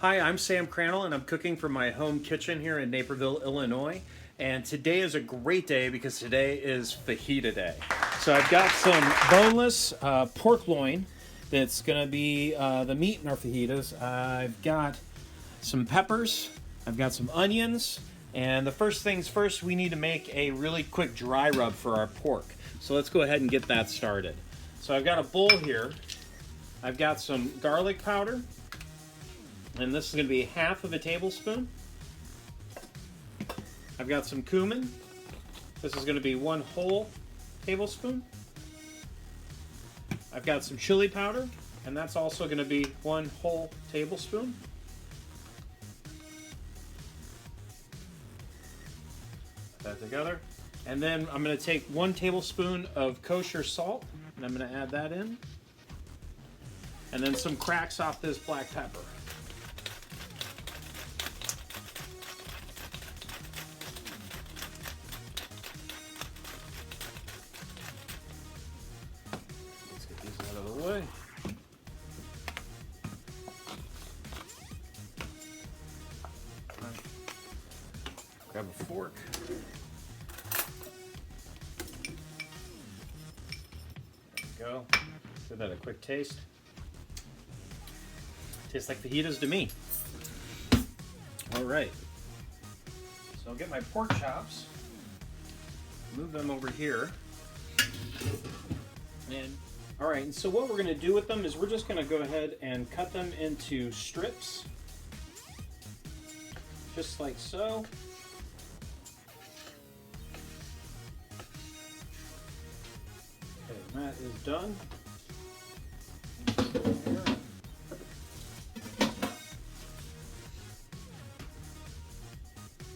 Hi, I'm Sam Crannell, and I'm cooking from my home kitchen here in Naperville, Illinois. And today is a great day because today is fajita day. So I've got some boneless pork loin that's going to be the meat in our fajitas. I've got some peppers, I've got some onions, and the first things first, we need to make a really quick dry rub for our pork. So let's go ahead and get that started. So I've got a bowl here. I've got some garlic powder. And this is going to be half of a tablespoon. I've got some cumin. This is going to be 1 whole tablespoon. I've got some chili powder, and that's also going to be 1 whole tablespoon. Put that together. And then I'm going to take 1 tablespoon of kosher salt, and I'm going to add that in. And then some cracks off this black pepper. Out of the way. Grab a fork. There we go. Give that a quick taste. Tastes like fajitas to me. All right. So I'll get my pork chops, move them over here, and all right, and so what we're going to do with them is we're just going to go ahead and cut them into strips, just like so. Okay, that is done.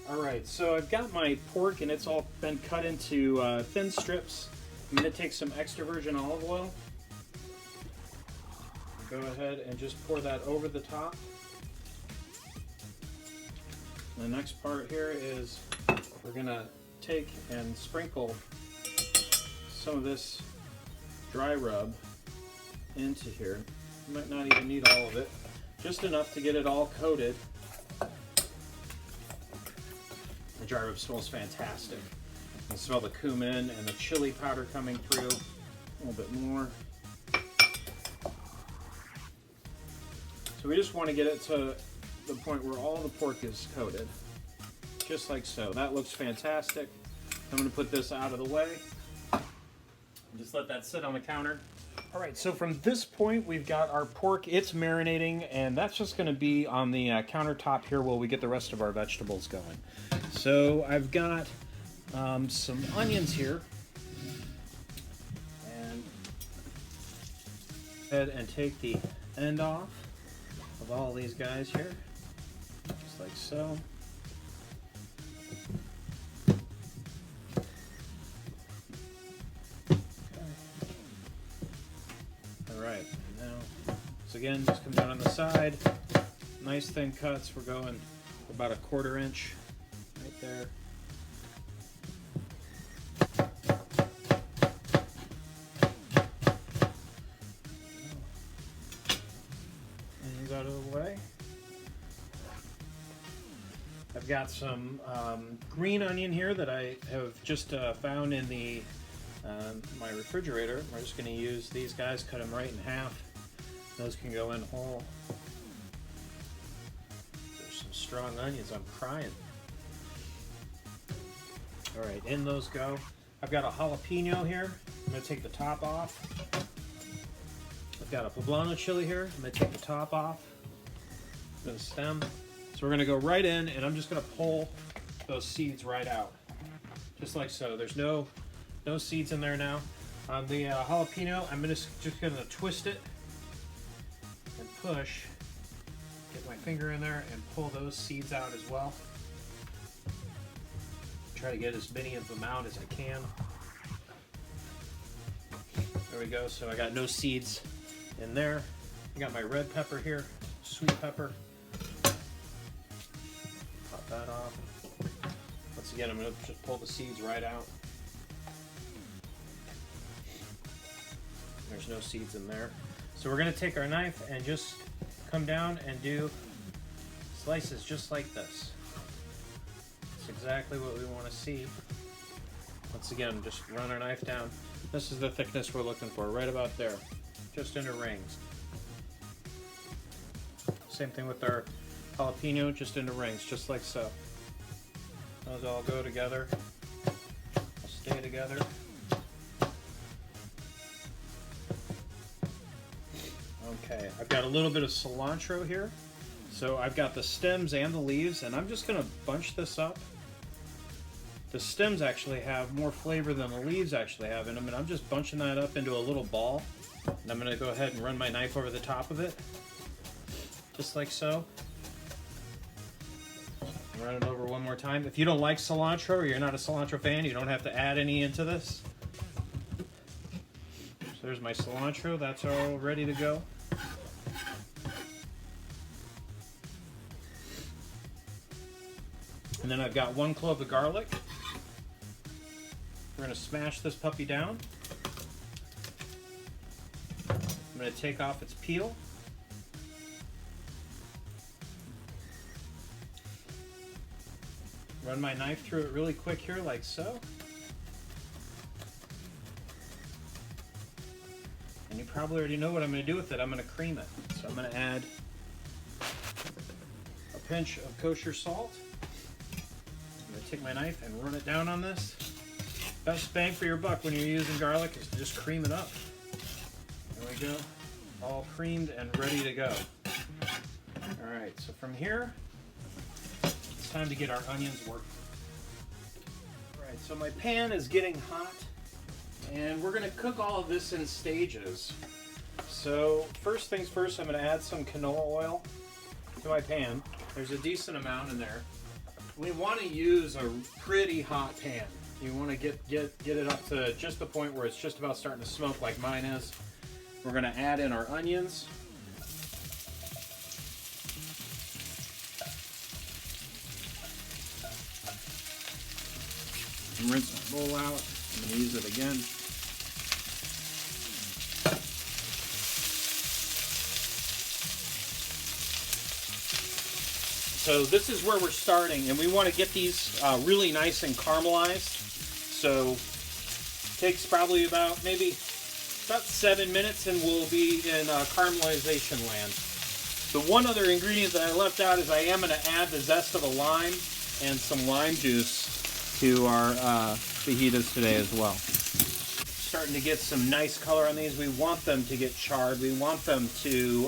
All right, so I've got my pork and it's all been cut into thin strips. I'm going to take some extra virgin olive oil. Go ahead and just pour that over the top. The next part here is we're going to take and sprinkle some of this dry rub into here. You might not even need all of it, just enough to get it all coated. The dry rub smells fantastic. You can smell the cumin and the chili powder coming through. A little bit more. So we just want to get it to the point where all the pork is coated, just like so. That looks fantastic. I'm going to put this out of the way and just let that sit on the counter. All right, so from this point, we've got our pork. It's marinating, and that's just going to be on the countertop here while we get the rest of our vegetables going. So I've got some onions here, and go ahead and take the end off of all these guys here, just like so. Okay. All right, now, so again, just come down on the side, nice thin cuts. We're going about a 1/4 inch right there. Out of the way. I've got some green onion here that I have just found in the my refrigerator. We're just going to use these guys, cut them right in half. Those can go in whole. There's some strong onions. I'm crying. All right, in those go. I've got a jalapeno here. I'm going to take the top off. I've got a poblano chili here. I'm going to take the top off, the stem. So we're going to go right in, and I'm just going to pull those seeds right out, just like so. There's no seeds in there now. On the jalapeno, I'm just going to twist it and push, get my finger in there, and pull those seeds out as well. Try to get as many of them out as I can. There we go. So I got no seeds in there. I got my red pepper here, sweet pepper. Pop that off. Once again, I'm going to just pull the seeds right out. There's no seeds in there. So we're going to take our knife and just come down and do Slices just like this. That's exactly what we want to see. Once again, just run our knife down. This is the thickness we're looking for, right about there. Just into rings. Same thing with our jalapeno, just into rings, just like so. Those all go together. They'll stay together. Okay, I've got a little bit of cilantro here. So I've got the stems and the leaves, and I'm just gonna bunch this up. The stems actually have more flavor than the leaves actually have in them, and I'm just bunching that up into a little ball. And I'm gonna go ahead and run my knife over the top of it, just like so. Run it over one more time. If you don't like cilantro or you're not a cilantro fan, you don't have to add any into this. So there's my cilantro, that's all ready to go. And then I've got 1 clove of garlic. We're gonna smash this puppy down. I'm gonna take off its peel. Run my knife through it really quick here, like so. And you probably already know what I'm gonna do with it. I'm gonna cream it. So I'm gonna add a pinch of kosher salt. Take my knife and run it down on this. Best bang for your buck when you're using garlic is to just cream it up. There we go. All creamed and ready to go. Alright, so from here, it's time to get our onions working. Alright, so my pan is getting hot, and we're going to cook all of this in stages. So first things first, I'm going to add some canola oil to my pan. There's a decent amount in there. We want to use a pretty hot pan. You want to get it up to just the point where it's just about starting to smoke like mine is. We're going to add in our onions. And rinse my bowl out. I'm going to use it again. So this is where we're starting, and we want to get these really nice and caramelized. So it takes probably about 7 minutes, and we'll be in caramelization land. The one other ingredient that I left out is I am going to add the zest of a lime and some lime juice to our fajitas today as well. Starting to get some nice color on these. We want them to get charred. We want them to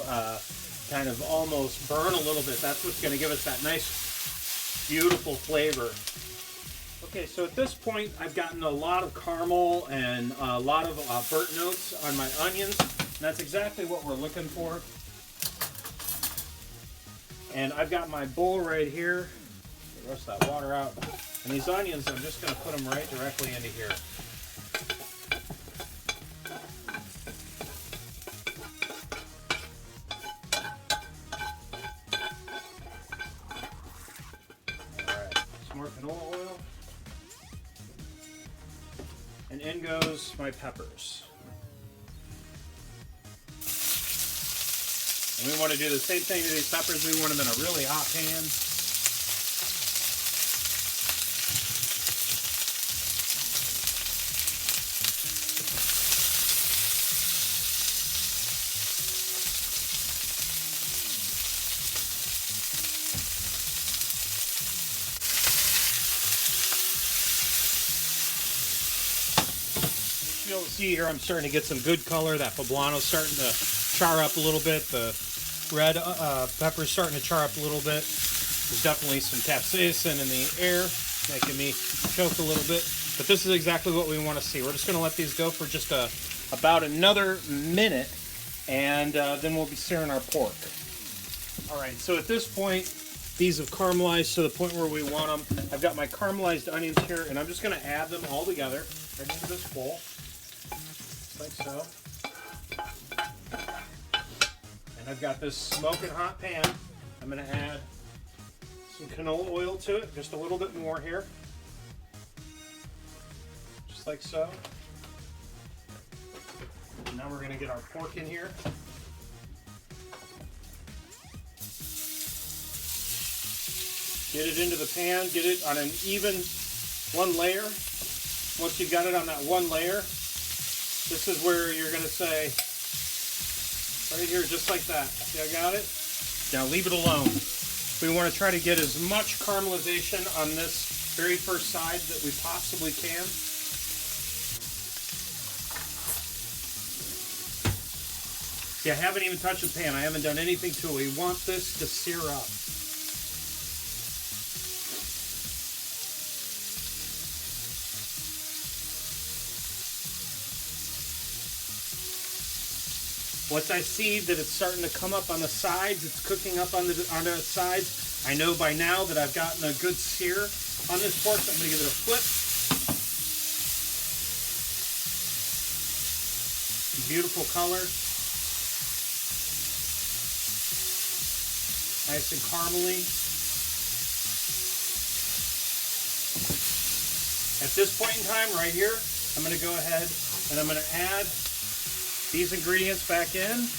kind of almost burn a little bit. That's what's going to give us that nice, beautiful flavor. Okay, so at this point, I've gotten a lot of caramel and a lot of burnt notes on my onions. And that's exactly what we're looking for. And I've got my bowl right here. Get the rest of that water out. And these onions, I'm just going to put them right directly into here. More canola oil, and in goes my peppers. And we want to do the same thing to these peppers. We want them in a really hot pan. You'll see here I'm starting to get some good color. That poblano's starting to char up a little bit. The red pepper's starting to char up a little bit. There's definitely some capsaicin in the air, making me choke a little bit. But this is exactly what we want to see. We're just going to let these go for just about another minute, and then we'll be searing our pork. All right, so at this point, these have caramelized to the point where we want them. I've got my caramelized onions here, and I'm just going to add them all together right into this bowl. Like so. And I've got this smoking hot pan. I'm going to add some canola oil to it, just a little bit more here. Just like so. And now we're going to get our pork in here. Get it into the pan, get it on an even one layer. Once you've got it on that one layer, this is where you're going to say, right here, just like that. See, I got it? Now leave it alone. We want to try to get as much caramelization on this very first side that we possibly can. See, I haven't even touched the pan. I haven't done anything to it. We want this to sear up. Once I see that it's starting to come up on the sides, it's cooking up on the sides, I know by now that I've gotten a good sear on this pork, so I'm going to give it a flip. Beautiful color. Nice and caramely. At this point in time, right here, I'm going to go ahead and I'm going to add these ingredients back in.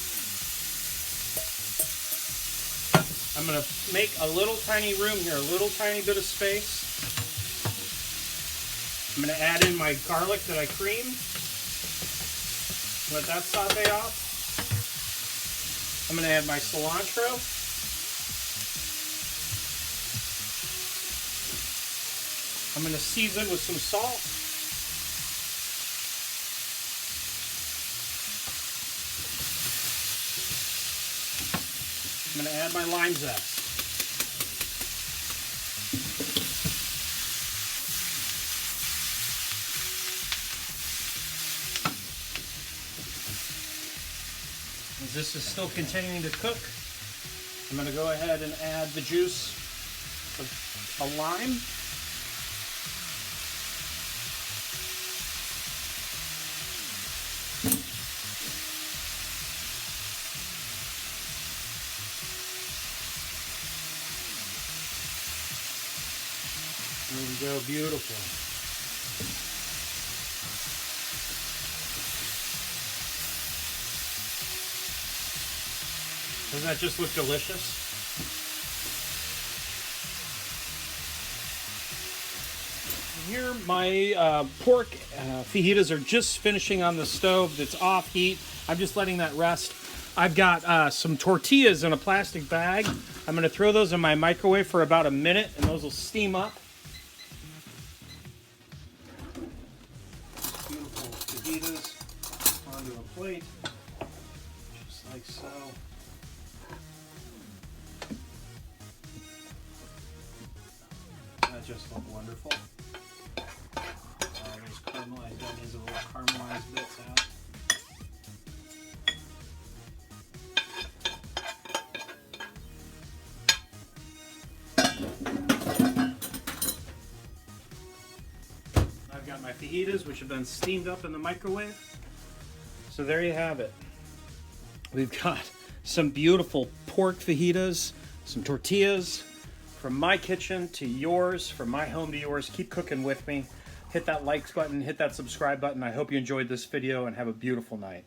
I'm going to make a little tiny room here, a little tiny bit of space. I'm going to add in my garlic that I creamed. Let that saute off. I'm going to add my cilantro. I'm going to season with some salt. I'm going to add my lime zest. As this is still continuing to cook, I'm going to go ahead and add the juice of a lime. There we go, beautiful. Doesn't that just look delicious? Here, my pork fajitas are just finishing on the stove. It's off heat. I'm just letting that rest. I've got some tortillas in a plastic bag. I'm going to throw those in my microwave for about a minute, and those will steam up. Beautiful fajitas onto a plate, just like so. That just looked wonderful. Those caramelized onions, a little caramelized bits out. I've got my fajitas, which have been steamed up in the microwave. So there you have it. We've got some beautiful pork fajitas, some tortillas, from my kitchen to yours, from my home to yours. Keep cooking with me. Hit that like button, hit that subscribe button. I hope you enjoyed this video and have a beautiful night.